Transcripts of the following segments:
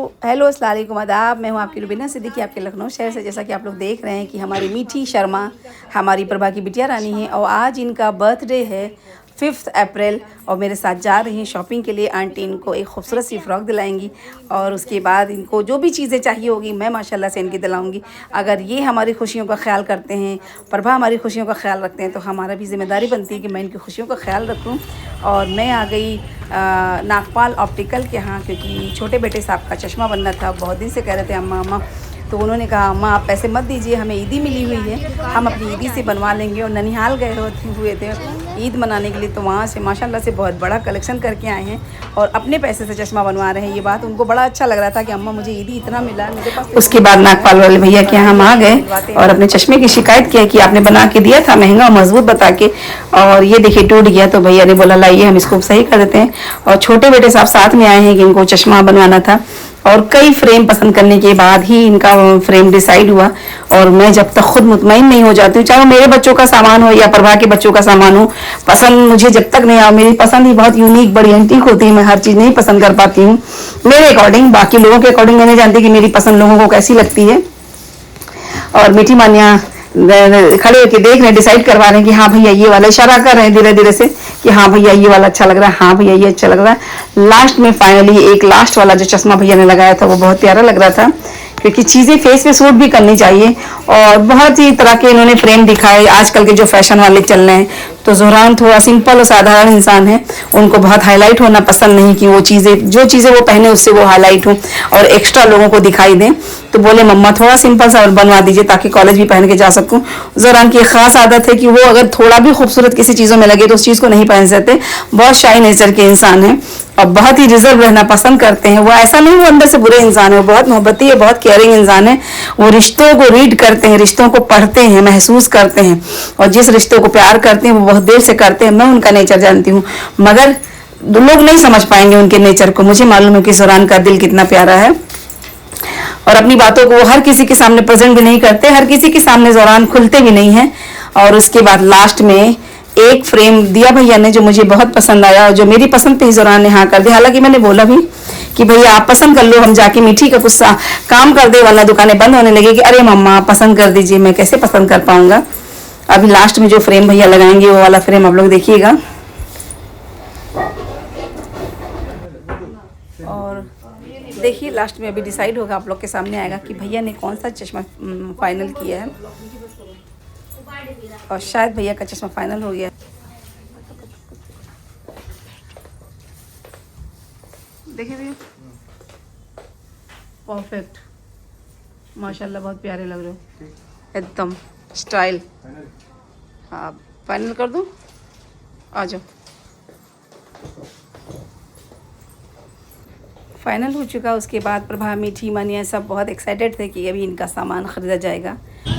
Hello अस्सलाम वालेकुम आदाब। मैं हूँ आपकी रुबीना सिद्दीकी आपके लखनऊ शहर से। जैसा कि आप लोग देख रहे हैं कि हमारी मीठी शर्मा हमारी प्रभा की बिटिया रानी है और आज इनका बर्थडे है 5 अप्रैल और मेरे साथ जा रही हैं शॉपिंग के लिए। आंटी इनको एक खूबसूरत सी फ़्रॉक दिलाएंगी और उसके बाद इनको जो भी चीज़ें चाहिए होगी मैं माशाल्लाह से इनकी दिलाऊंगी। अगर ये हमारी खुशियों का ख्याल करते हैं, प्रभा हमारी खुशियों का ख्याल रखते हैं, तो हमारा भी ज़िम्मेदारी बनती है कि मैं इनकी खुशियों का ख्याल रखूँ। और मैं आ गई नागपाल ऑप्टिकल के यहाँ, क्योंकि छोटे बेटे साहब का चश्मा बनना था। बहुत दिन से कह रहे थे अम्मा अम्मा, तो उन्होंने कहा अम्मा आप पैसे मत दीजिए, हमें ईदी मिली हुई है, हम अपनी ईदी से बनवा लेंगे। और ननिहाल गए हुए थे ईद मनाने के लिए, तो वहाँ से माशाल्लाह से बहुत बड़ा कलेक्शन करके आए हैं और अपने पैसे से चश्मा बनवा रहे हैं। ये बात उनको बड़ा अच्छा लग रहा था कि अम्मा मुझे ईदी इतना मिला है मेरे पास। उसके बाद नागपाल वाले भैया के यहाँ हम आ गए और अपने चश्मे की शिकायत किया कि आपने बना के दिया था महंगा और मजबूत बता के, और ये देखिए टूट गया। तो भैया ने बोला लाइए हम इसको सही कर देते हैं। और छोटे बेटे साहब साथ में आए हैं कि इनको चश्मा बनवाना था और कई फ्रेम पसंद करने के बाद ही इनका फ्रेम डिसाइड हुआ। और मैं जब तक खुद मुतमईन नहीं हो जाती हूँ, चाहे वो मेरे बच्चों का सामान हो या प्रभा के बच्चों का सामान हो, पसंद मुझे जब तक नहीं आ, मेरी पसंद ही बहुत यूनिक बड़ी एंटीक होती है, मैं हर चीज़ नहीं पसंद कर पाती हूँ मेरे अकॉर्डिंग। बाकी लोगों के अकॉर्डिंग मैं नहीं जानती कि मेरी पसंद लोगों को कैसी लगती है। और मीठी मानिया खड़े होकर देख रहे, डिसाइड करवा रहे हैं कि हाँ भैया ये वाला, इशारा कर रहे हैं धीरे धीरे से कि हाँ भैया ये वाला अच्छा लग रहा है, हाँ भैया ये अच्छा लग रहा है। लास्ट में फाइनली एक लास्ट वाला जो चश्मा भैया ने लगाया था वो बहुत प्यारा लग रहा था, क्योंकि चीज़ें फेस पे सूट भी करनी चाहिए। और बहुत ही तरह के इन्होंने फ्रेम दिखाए, आजकल के जो फैशन वाले चल रहे हैं। तो ज़ोहरान थोड़ा सिंपल और साधारण इंसान है, उनको बहुत हाईलाइट होना पसंद नहीं कि वो चीज़ें जो चीज़ें वो पहने उससे वो हाईलाइट हो और एक्स्ट्रा लोगों को दिखाई दें। तो बोले मम्मा थोड़ा सिंपल सा बनवा दीजिए ताकि कॉलेज भी पहन के जा सकूं। ज़ोहरान की एक ख़ास आदत है कि वो अगर थोड़ा भी खूबसूरत किसी चीज़ों में लगे तो उस चीज़ को नहीं पहन सकते। बहुत शाई नेचर के इंसान हैं और बहुत ही रिजर्व रहना पसंद करते हैं। वो ऐसा नहीं वो अंदर से बुरे इंसान है, वो बहुत मोहब्बती है, बहुत केयरिंग इंसान है। वो रिश्तों को रीड करते हैं, रिश्तों को पढ़ते हैं, महसूस करते हैं और जिस रिश्तों को प्यार करते हैं वो बहुत देर से करते हैं। मैं उनका नेचर जानती हूँ, मगर लोग नहीं समझ पाएंगे उनके नेचर को। मुझे मालूम है कि ज़ोहरान का दिल कितना प्यारा है और अपनी बातों को हर किसी के सामने प्रेजेंट भी नहीं करते, हर किसी के सामने ज़ोहरान खुलते भी नहीं हैं। और उसके बाद लास्ट में एक फ्रेम दिया भैया ने जो मुझे बहुत पसंद आया और जो मेरी पसंद पे ही ज़ोहरान ने हाँ कर दिया। हालांकि मैंने बोला भी कि भैया आप पसंद कर लो, हम जाके मीठी का कुछ काम कर दे, वरना दुकानें बंद होने लगी। कि अरे मम्मा आप पसंद कर दीजिए, मैं कैसे पसंद कर पाऊंगा। अभी लास्ट में जो फ्रेम भैया लगाएंगे वो वाला फ्रेम आप लोग देखिएगा। और देखिए लास्ट में अभी डिसाइड होगा, आप लोग के सामने आएगा कि भैया ने कौन सा चश्मा फाइनल किया है। और शायद भैया का चश्मा फाइनल हो गया। देखिए भैया परफेक्ट, माशाल्लाह बहुत प्यारे लग रहे हो एकदम स्टाइल। हाँ फाइनल कर दूँ, आ जाओ। फाइनल हो चुका। उसके बाद प्रभा मीठी मानिया सब बहुत एक्साइटेड थे कि अभी इनका सामान ख़रीदा जाएगा।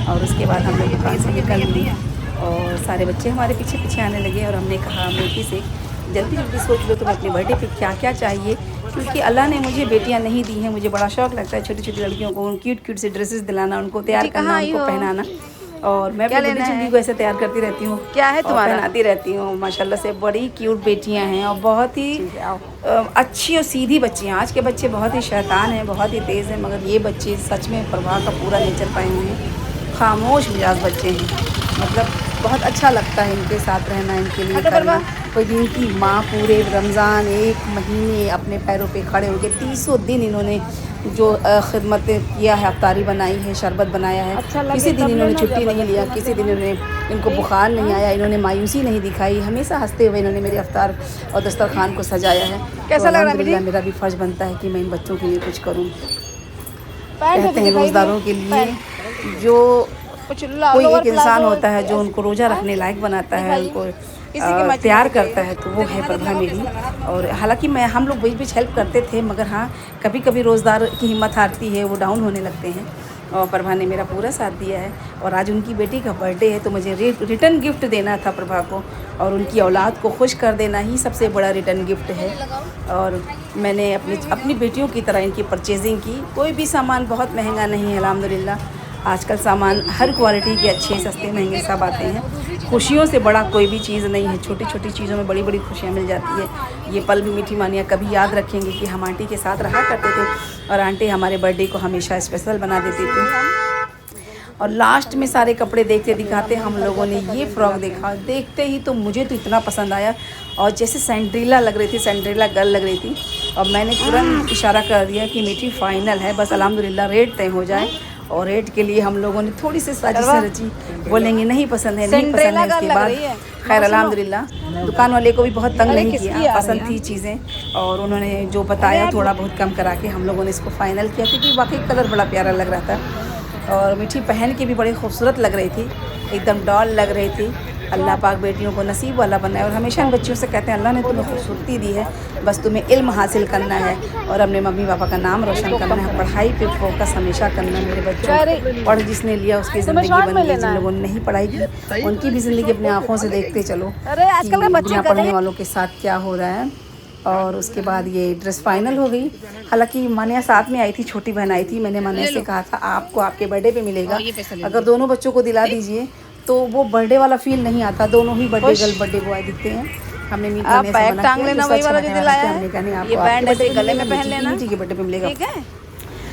और उसके बाद हम लोग दुकान से निकल लिए और सारे बच्चे हमारे पीछे पीछे आने लगे। और हमने कहा मीठी से जल्दी जल्दी सोच लो तुम अपने बर्थडे पे क्या क्या चाहिए, क्योंकि अल्लाह ने मुझे बेटियां नहीं दी हैं। मुझे बड़ा शौक़ लगता है छोटी छोटी लड़कियों को क्यूट क्यूट से ड्रेसेस दिलाना, उनको तैयार करना, उनको पहनाना। और मैं अपनी बेटी को ऐसे तैयार करती रहती हूँ, क्या है तुम्हारा, पहनाती रहती हूँ। माशाल्लाह से बड़ी क्यूट बेटियां हैं और बहुत ही अच्छी और सीधी बच्ची हैं। आज के बच्चे बहुत ही शैतान हैं, बहुत ही तेज़ हैं, मगर ये बच्चे सच में प्रभा का पूरा नेचर पाए हुए हैं। खामोश मिजाज बच्चे हैं, मतलब बहुत अच्छा लगता है इनके साथ रहना, इनके लिए करना। कोई दिन की माँ पूरे रमज़ान 1 महीने अपने पैरों पे खड़े हो गए। 300 दिन इन्होंने जो खिदमत किया है, अफ्तारी बनाई है, शरबत बनाया है। किसी दिन इन्होंने छुट्टी नहीं लिया, किसी दिन इनको बुखार नहीं आया, इन्होंने मायूसी नहीं दिखाई। हमेशा हंसते हुए इन्होंने मेरे अफ्तार और दस्तरखान को सजाया है। कैसा लग रहा है? मेरा भी फ़र्ज़ बनता है कि मैं इन बच्चों के लिए कुछ करूँ। कहते हैं रोज़दारों के लिए जो कोई एक इंसान होता है जो उनको रोज़ा रखने लायक बनाता है, उनको तैयार करता है, तो वो है प्रभा मेरी। और हालांकि हम लोग बीच बीच हेल्प करते थे, मगर हाँ कभी कभी रोज़दार की हिम्मत हारती है, वो डाउन होने लगते हैं। और प्रभा ने मेरा पूरा साथ दिया है। और आज उनकी बेटी का बर्थडे है, तो मुझे रिटर्न गिफ्ट देना था प्रभा को, और उनकी औलाद को खुश कर देना ही सबसे बड़ा रिटर्न गिफ्ट है। और मैंने अपनी बेटियों की तरह इनकी परचेजिंग की। कोई भी सामान बहुत महंगा नहीं है अल्हम्दुलिल्लाह। आजकल सामान हर क्वालिटी के अच्छे सस्ते महंगे सब आते हैं। खुशियों से बड़ा कोई भी चीज़ नहीं है। छोटी छोटी चीज़ों में बड़ी बड़ी खुशियाँ मिल जाती है। ये पल भी मीठी मानिया कभी याद रखेंगे कि हम आंटी के साथ रहा करते थे। और आंटी हमारे बर्थडे को हमेशा स्पेशल बना देती थी। और लास्ट में सारे कपड़े देखते दिखाते हम लोगों ने ये फ्रॉक देखा, देखते ही तो मुझे तो इतना पसंद आया और जैसे सेंड्रीला लग रही थी, सेंड्रीला गर्ल लग रही थी। और मैंने तुरंत इशारा कर दिया कि मीठी फाइनल है, बस अल्हम्दुलिल्लाह रेट तय हो जाए। और रेट के लिए हम लोगों ने थोड़ी सी साजिश रची, बोलेंगे नहीं पसंद है, नहीं पसंद है। उसके बाद खैर अल्हम्दुलिल्लाह दुकान वाले को भी बहुत तंग नहीं किया, पसंद थी चीज़ें और उन्होंने जो बताया थोड़ा बहुत कम करा के हम लोगों ने इसको फ़ाइनल किया, क्योंकि वाकई कलर बड़ा प्यारा लग रहा था और मीठी पहन के भी बड़ी खूबसूरत लग रही थी, एकदम डॉल लग रही थी। अल्लाह पाक बेटियों को नसीब वाला बनाए और हमेशा इन बच्चियों से कहते हैं अल्लाह ने तुम्हें खूबसूरती दी है, बस तुम्हें इल्म हासिल करना है और अपने मम्मी पापा का नाम रोशन करना है, पढ़ाई पे फोकस हमेशा करना है। मेरे बच्चों पढ़ जिसने लिया उसकी ज़िंदगी बन गई, जिन लोगों ने नहीं पढ़ाई की उनकी भी ज़िंदगी अपनी आँखों से देखते चलो कि दुनिया पढ़ने वालों के साथ क्या हो रहा है। और उसके बाद ये ड्रेस फाइनल हो गई। हालांकि मानिया साथ में आई थी, छोटी बहन आई थी। मैंने मानिया से कहा था आपको आपके बर्थडे पे मिलेगा, अगर दोनों बच्चों को दिला दीजिए तो वो बर्थडे वाला फील नहीं आता, दोनों ही बर्थडे गर्ल बर्थडे बॉय दिखते हैं। हमने मीट आप पैक टांग लेना, वही वाला जो दिलाया है, ये बैंड ऐसे गले में पहन लेना, जी के बर्थडे पे मिलेगा, ठीक है।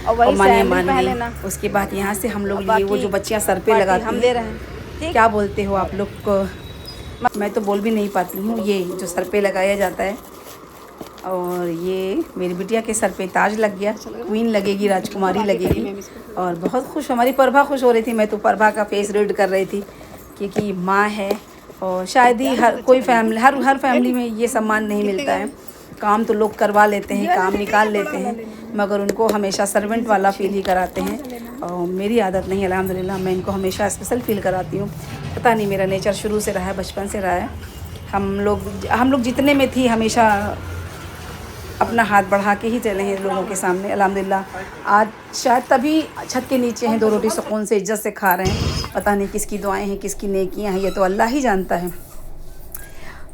और वही सैंडल पहन लेना। उसके बाद यहाँ से हम लोग ये वो जो बच्चियाँ सर पे लगाती हम दे रहे हैं, क्या बोलते हो आप लोग को, मैं तो बोल भी नहीं पाती हूँ, ये जो सर पे लगाया जाता है। और ये मेरी बिटिया के सर पे ताज लग गया, क्वीन लगेगी, राजकुमारी लगेगी। और बहुत खुश, हमारी प्रभा खुश हो रही थी, मैं तो प्रभा का फेस रीड कर रही थी क्योंकि माँ है और शायद ही हर कोई फैमिली हर फैमिली में ये सम्मान नहीं मिलता है। काम तो लोग करवा लेते हैं, काम निकाल लेते हैं, मगर उनको हमेशा सर्वेंट वाला फील ही कराते हैं और मेरी आदत नहीं, अल्हम्दुलिल्लाह मैं इनको हमेशा स्पेशल फील कराती हूँ। पता नहीं मेरा नेचर शुरू से रहा है, बचपन से रहा है। हम लोग जितने में थी हमेशा अपना हाथ बढ़ा के ही चले हैं लोगों के सामने, अल्हम्दुलिल्लाह। आज शायद तभी छत के नीचे हैं, 2 रोटी सुकून से इज्जत से खा रहे हैं। पता नहीं किसकी दुआएं हैं, किसकी नेकियां हैं, ये तो अल्लाह ही जानता है।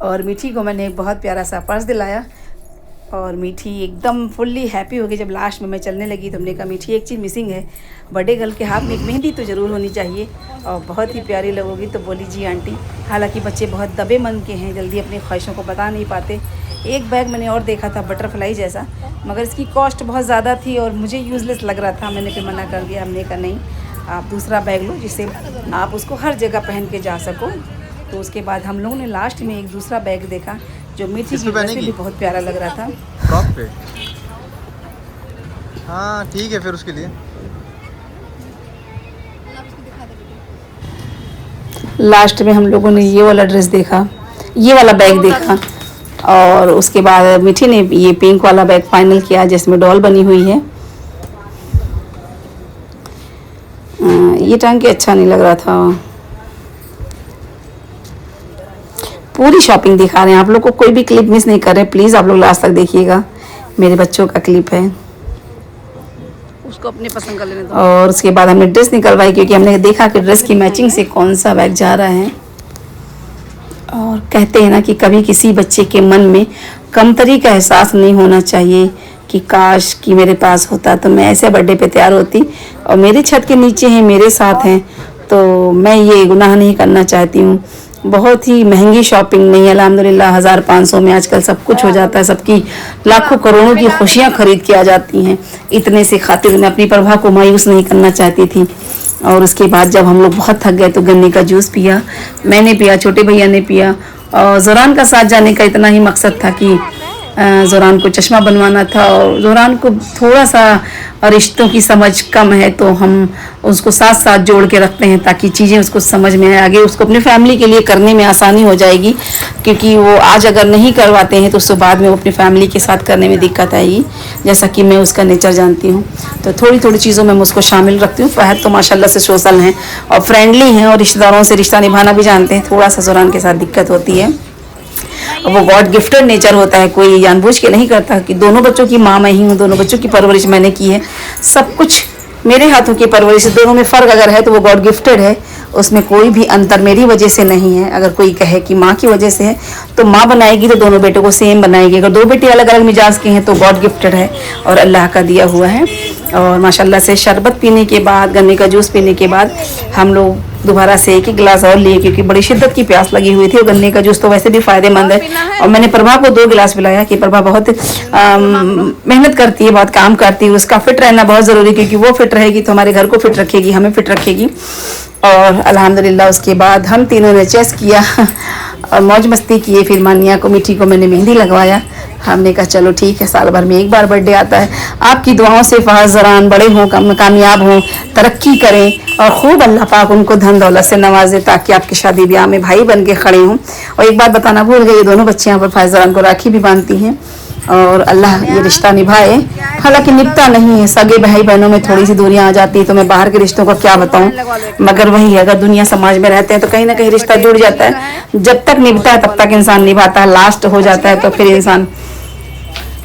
और मीठी को मैंने एक बहुत प्यारा सा पर्स दिलाया और मीठी एकदम फुल्ली हैप्पी हो गई। जब लास्ट में मैं चलने लगी तो हमने कहा मीठी एक चीज़ मिसिंग है, बर्थडे गर्ल के हाथ में एक मेहंदी तो ज़रूर होनी चाहिए और बहुत ही प्यारी लगोगी। तो बोली जी आंटी। हालांकि बच्चे बहुत दबे मन के हैं, जल्दी अपनी ख्वाहिशों को बता नहीं पाते। एक बैग मैंने और देखा था बटरफ्लाई जैसा, मगर इसकी कॉस्ट बहुत ज़्यादा थी और मुझे यूज़लेस लग रहा था। मैंने फिर मना कर दिया, हमने कहा नहीं आप दूसरा बैग लो जिससे आप उसको हर जगह पहन के जा सको। तो उसके बाद हम लोगों ने लास्ट में एक दूसरा बैग देखा जो मीठी की वजह से भी बहुत प्यारा लग रहा था। फ्रॉक पे हाँ ठीक है, फिर उसके लिए लास्ट में हम लोगों ने ये वाला ड्रेस देखा, ये वाला बैग देखा और उसके बाद मीठी ने ये पिंक वाला बैग फाइनल किया जिसमें डॉल बनी हुई है। ये टांग के अच्छा नहीं लग रहा था। पूरी शॉपिंग दिखा रहे हैं आप लोग को, कोई भी क्लिप मिस नहीं कर रहे, प्लीज़ आप लोग लास्ट तक देखिएगा। मेरे बच्चों का क्लिप है, उसको अपने पसंद कर लेने दो। और उसके बाद हमने ड्रेस निकलवाई क्योंकि हमने देखा कि ड्रेस की मैचिंग से कौन सा बैग जा रहा है। और कहते हैं ना कि कभी किसी बच्चे के मन में कमतरी का एहसास नहीं होना चाहिए कि काश कि मेरे पास होता तो मैं ऐसे बर्थडे पे तैयार होती। और मेरे छत के नीचे हैं, मेरे साथ हैं, तो मैं ये गुनाह नहीं करना चाहती हूँ। बहुत ही महंगी शॉपिंग नहीं है, अल्हम्दुलिल्लाह 1500 में आजकल सब कुछ हो जाता है, सबकी लाखों करोड़ों की खुशियाँ खरीद के आ जाती हैं। इतने से खातिर मैं अपनी प्रभा को मायूस नहीं करना चाहती थी। और उसके बाद जब हम लोग बहुत थक गए तो गन्ने का जूस पिया, मैंने पिया, छोटे भैया ने पिया। और ज़ोरान का साथ जाने का इतना ही मकसद था कि ज़ोरान को चश्मा बनवाना था और ज़ोरान को थोड़ा सा रिश्तों की समझ कम है तो हम उसको साथ साथ जोड़ के रखते हैं ताकि चीज़ें उसको समझ में आए, आगे उसको अपनी फैमिली के लिए करने में आसानी हो जाएगी। क्योंकि वो आज अगर नहीं करवाते हैं तो उसको बाद में वो अपनी फैमिली के साथ करने में दिक्कत आएगी, जैसा कि मैं उसका नेचर जानती हूँ। तो थोड़ी थोड़ी चीज़ों में मैं उसको शामिल रखती हूँ। फ़हद तो माशाल्लाह से सोशल हैं और फ्रेंडली हैं और रिश्तेदारों से रिश्ता निभाना भी जानते हैं। थोड़ा सा ज़ोरान के साथ दिक्कत होती है, वो गॉड गिफ्टेड नेचर होता है, कोई जानबूझ के नहीं करता कि दोनों बच्चों की माँ मैं ही हूँ, दोनों बच्चों की परवरिश मैंने की है, सब कुछ मेरे हाथों की परवरिश। दोनों में फ़र्क अगर है तो वो गॉड गिफ्टेड है, उसमें कोई भी अंतर मेरी वजह से नहीं है। अगर कोई कहे कि माँ की वजह से है तो माँ बनाएगी तो दोनों बेटों को सेम बनाएगी। अगर 2 बेटे अलग अलग मिजाज के हैं तो गॉड गिफ्टेड है और अल्लाह का दिया हुआ है। और माशाल्लाह से शरबत पीने के बाद, गन्ने का जूस पीने के बाद हम लोग दोबारा से एक गिलास और लिए, क्योंकि बड़ी शिद्दत की प्यास लगी हुई थी। और गन्ने का जूस तो वैसे भी फ़ायदेमंद है। और मैंने प्रभा को 2 गिलास पिलाया कि प्रभा बहुत मेहनत करती है, बहुत काम करती है, उसका फिट रहना बहुत ज़रूरी है, क्योंकि वो फिट रहेगी तो हमारे घर को फिट रखेगी, हमें फिट रखेगी। और अल्हम्दुलिल्लाह उसके बाद हम तीनों ने चेस किया और मौज मस्ती किए। फिर मानिया को, मीठी को मैंने मेहंदी लगवाया। हमने कहा चलो ठीक है, साल भर में एक बार बर्थडे आता है। आपकी दुआओं से फ़ाज़ ज़रान बड़े हों, कामयाब हों, तरक्की करें और खूब अल्लाह पाक उनको धन दौलत से नवाजे, ताकि आपकी शादी ब्याह में भाई बन के खड़े हों। और एक बात बताना भूल गई, ये दोनों बच्चे यहाँ पर फ़ाज़ ज़रान को राखी भी बांधती हैं और अल्लाह ये रिश्ता निभाए। हालांकि निभता नहीं है, सगे भाई बहनों में थोड़ी सी दूरियां आ जाती है, तो मैं बाहर के रिश्तों का क्या बताऊं, मगर वही अगर दुनिया समाज में रहते हैं तो कहीं ना कहीं रिश्ता जुड़ जाता है। जब तक निभता है तब तक इंसान निभाता है, लास्ट हो जाता है तो फिर इंसान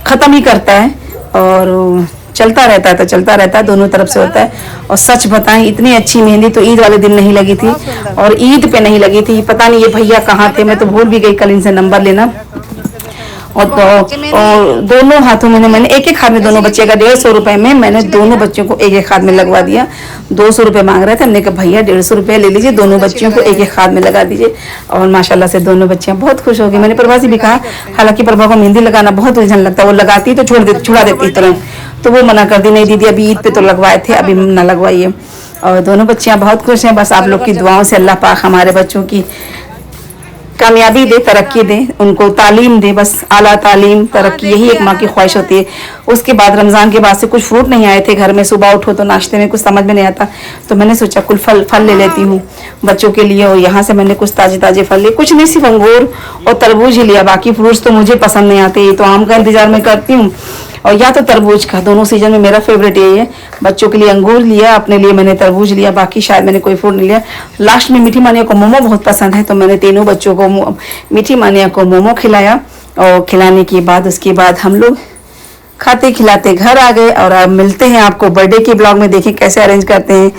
ख़त्म ही करता है। और चलता रहता है तो चलता रहता है, दोनों तरफ से होता है। और सच बताएं, इतनी अच्छी मेहंदी तो ईद वाले दिन नहीं लगी थी और ईद पे नहीं लगी थी। पता नहीं ये भैया कहाँ थे, मैं तो भूल भी गई कल इनसे नंबर लेना। और दोनों हाथों में मैंने एक हाथ में, दोनों बच्चे का 150 रुपए में मैंने दोनों बच्चों को एक हाथ में लगवा दिया। 200 रुपये मांग रहे थे, हमने कहा भैया 150 रुपये ले लीजिए, दोनों बच्चियों को एक हाथ में लगा दीजिए। और माशाल्लाह से दोनों बच्चियां बहुत खुश हो गई। मैंने प्रभा से भी कहा, हालांकि प्रभा को मेहंदी लगाना बहुत उलझन लगता है, वो लगाती तो छुड़ा देती तुरंत, तो वो मना कर दी, नहीं दीदी अभी ईद पे तो लगवाए थे, अभी ना लगवाइए। और दोनों बच्चियां बहुत खुश हैं। बस आप लोग की दुआओं से अल्लाह पाक हमारे बच्चों की कामयाबी दे, तरक्की दे, उनको तालीम दे, बस आला तालीम, तरक्की, यही एक माँ की ख्वाहिश होती है। उसके बाद रमज़ान के बाद से कुछ फ्रूट नहीं आए थे घर में, सुबह उठो तो नाश्ते में कुछ समझ में नहीं आता, तो मैंने सोचा कुछ फल ले लेती हूँ बच्चों के लिए। और यहाँ से मैंने कुछ ताजे फल लिए, कुछ नहीं, सिर्फ अंगूर और तरबूज ही लिया। बाकी फ्रूट्स तो मुझे पसंद नहीं आते, तो आम का इंतजार मैं करती हूँ और या तो तरबूज का, दोनों सीजन में मेरा फेवरेट यही है। बच्चों के लिए अंगूर लिया, अपने लिए मैंने तरबूज लिया, बाकी शायद मैंने कोई फ्रूट नहीं लिया। लास्ट में मीठी मानिया को मोमो बहुत पसंद है, तो मैंने तीनों बच्चों को, मीठी मानिया को मोमो खिलाया। और खिलाने के बाद उसके बाद हम लोग खाते खिलाते घर आ गए। और अब मिलते हैं आपको बर्थडे के ब्लॉग में, देखें कैसे अरेंज करते हैं।